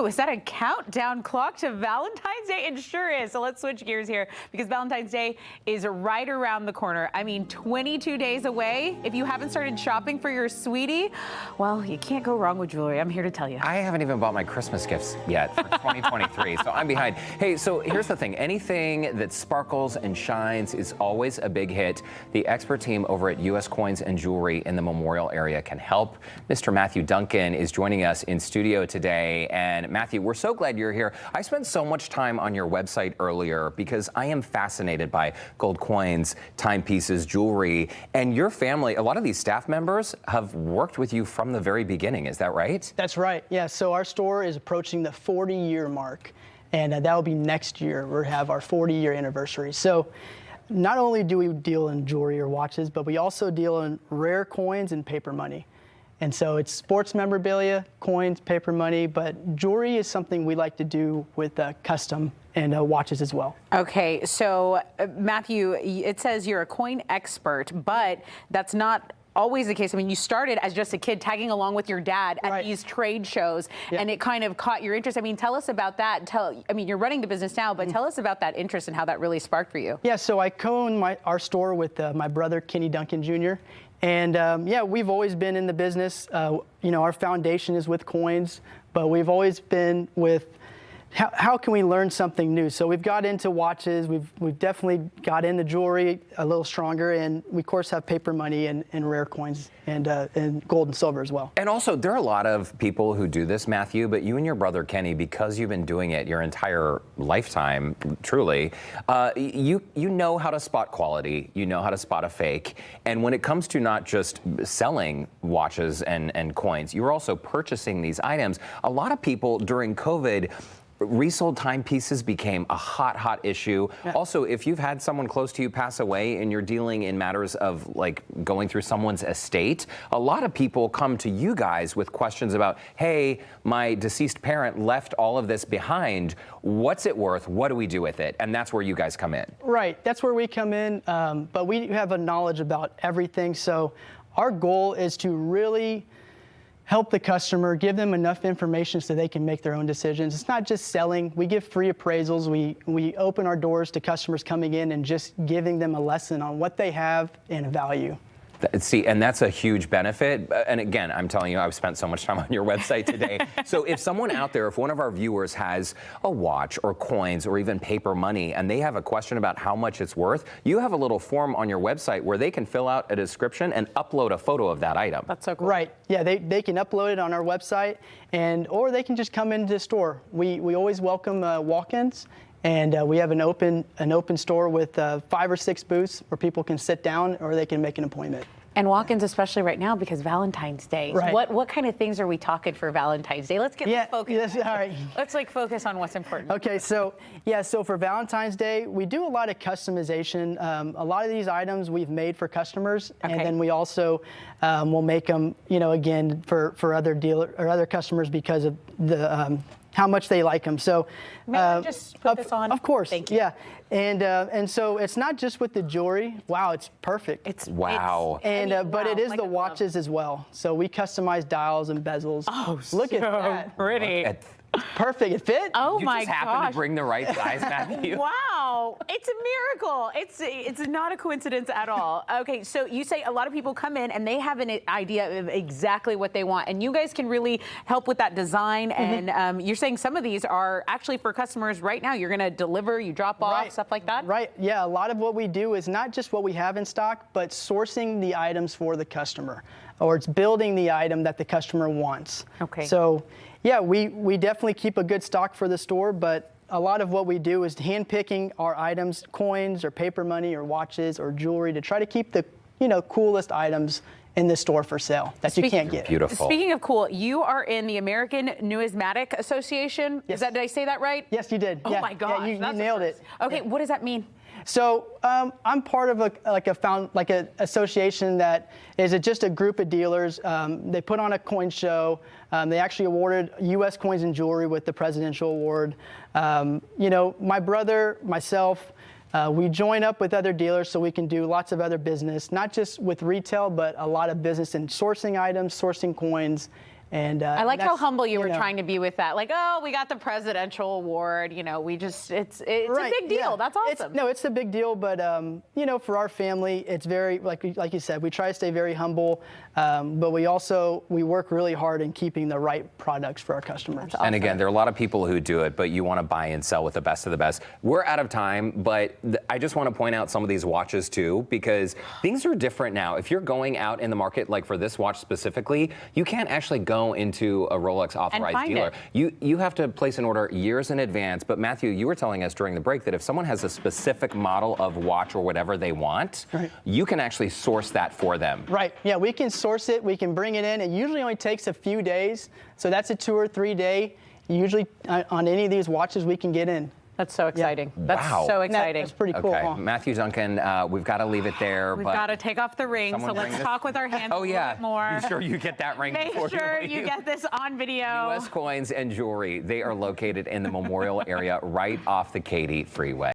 is that a countdown clock to Valentine's Day? It sure is. So let's switch gears here because Valentine's Day is right around the corner. I mean, 22 days away. If you haven't started shopping for your sweetie, well, you can't go wrong with jewelry. I'm here to tell you. I haven't even bought my Christmas gifts yet for 2023, so I'm behind. Hey, so here's the thing. Anything that sparkles and shines is always a big hit. The expert team over at U.S. Coins and Jewelry in the Memorial area can help. Mr. Matthew Duncan is joining us in studio today. And Matthew, we're so glad you're here. I spent so much time on your website earlier because I am fascinated by gold coins, timepieces, jewelry, and your family. A lot of these staff members have worked with you from the very beginning. Is that right? That's right. Yeah. So our store is approaching the 40-year mark, and that will be next year. We'll have our 40-year anniversary. So not only do we deal in jewelry or watches, but we also deal in rare coins and paper money. And so it's sports memorabilia, coins, paper money, but jewelry is something we like to do with custom and watches as well. Okay, so Matthew, it says you're a coin expert, but that's not always the case. I mean, you started as just a kid tagging along with your dad at these trade shows, and it kind of caught your interest. I mean, tell us about that. I mean, you're running the business now, but tell us about that interest and how that really sparked for you. Yeah, so I co-own our store with my brother, Kenny Duncan Jr., and yeah, we've always been in the business. You know, our foundation is with coins, but we've always been with how can we learn something new? So we've got into watches. We've definitely got into jewelry a little stronger, and we of course have paper money and rare coins and gold and silver as well. And also, there are a lot of people who do this, Matthew, but you and your brother Kenny, because you've been doing it your entire lifetime, truly, you know how to spot quality, you know how to spot a fake, and when it comes to not just selling watches and coins, you're also purchasing these items. A lot of people during COVID, resold timepieces became a hot issue. Yeah. Also, if you've had someone close to you pass away and you're dealing in matters of like going through someone's estate, a lot of people come to you guys with questions about, hey, my deceased parent left all of this behind. What's it worth? What do we do with it? And that's where you guys come in. Right, that's where we come in, but we have a knowledge about everything. So our goal is to really help the customer, give them enough information so they can make their own decisions. It's not just selling. We give free appraisals. We open our doors to customers coming in and just giving them a lesson on what they have and a value. See, and that's a huge benefit. And again, I'm telling you, I've spent so much time on your website today. So if someone out there, if one of our viewers has a watch or coins or even paper money and they have a question about how much it's worth, you have a little form on your website where they can fill out a description and upload a photo of that item. That's so cool. Right. Yeah, they can upload it on our website, or they can just come into the store. We always welcome walk-ins. And we have an open store with 5 or 6 booths where people can sit down or they can make an appointment. And walk-ins, especially right now because Valentine's Day. Right. What kind of things are we talking for Valentine's Day? Let's get focused. Yes, all right. Let's focus on what's important. Okay, so for Valentine's Day, we do a lot of customization. A lot of these items we've made for customers, and then we also will make them, again for other customers because of the how much they like them. So, may I just put this on? Of course. Thank you. Yeah, and so it's not just with the jewelry. Wow, it's perfect. Wow. But it is the watches as well. So we customize dials and bezels. Oh, look at that. Pretty. Perfect. It fit? Oh you my gosh. You just happened to bring the right size, Matthew. Wow. It's a miracle. It's not a coincidence at all. Okay, so you say a lot of people come in and they have an idea of exactly what they want, and you guys can really help with that design. And you're saying some of these are actually for customers right now. You're going to deliver, you drop off, stuff like that? Right. Yeah, a lot of what we do is not just what we have in stock, but sourcing the items for the customer, or it's building the item that the customer wants. Okay. So, yeah, we definitely keep a good stock for the store, but a lot of what we do is handpicking our items, coins or paper money or watches or jewelry, to try to keep the coolest items in the store for sale that you can't get. Beautiful. Speaking of cool, you are in the American Numismatic Association. Yes. Did I say that right? Yes, you did. Oh my gosh, you nailed it. Okay, what does that mean? So I'm part of an association that is just a group of dealers. They put on a coin show. They actually awarded U.S. Coins and Jewelry with the Presidential Award. My brother, myself, we join up with other dealers so we can do lots of other business, not just with retail, but a lot of business in sourcing items, sourcing coins, And I like how that's, humble you were know, trying to be with that. Like, oh, we got the presidential award. You know, we just, it's Right, a big deal. yeah. That's awesome. It's a big deal, but you know, for our family, it's very, like you said, we try to stay very humble, but we work really hard in keeping the right products for our customers. And again, there are a lot of people who do it, but you want to buy and sell with the best of the best. We're out of time, but I just want to point out some of these watches too, because things are different now. If you're going out in the market, like for this watch specifically, you can't actually go into a Rolex authorized dealer. You have to place an order years in advance. But Matthew, you were telling us during the break that if someone has a specific model of watch or whatever they want, you can actually source that for them. Right. Yeah, we can source it. We can bring it in. It usually only takes a few days. So that's a 2 or 3 day. Usually on any of these watches we can get in. That's so exciting. Yeah. That's Wow. so exciting. That's pretty cool, Okay, huh? Matthew, Duncan, we've got to leave it there. We've but got to take off the ring, so someone let's bring this- talk with our hands Oh a yeah, little bit more. be sure you get that ring Make before sure you you leave. get this on video. U.S. Coins and Jewelry. They are located in the Memorial area right off the Katy Freeway.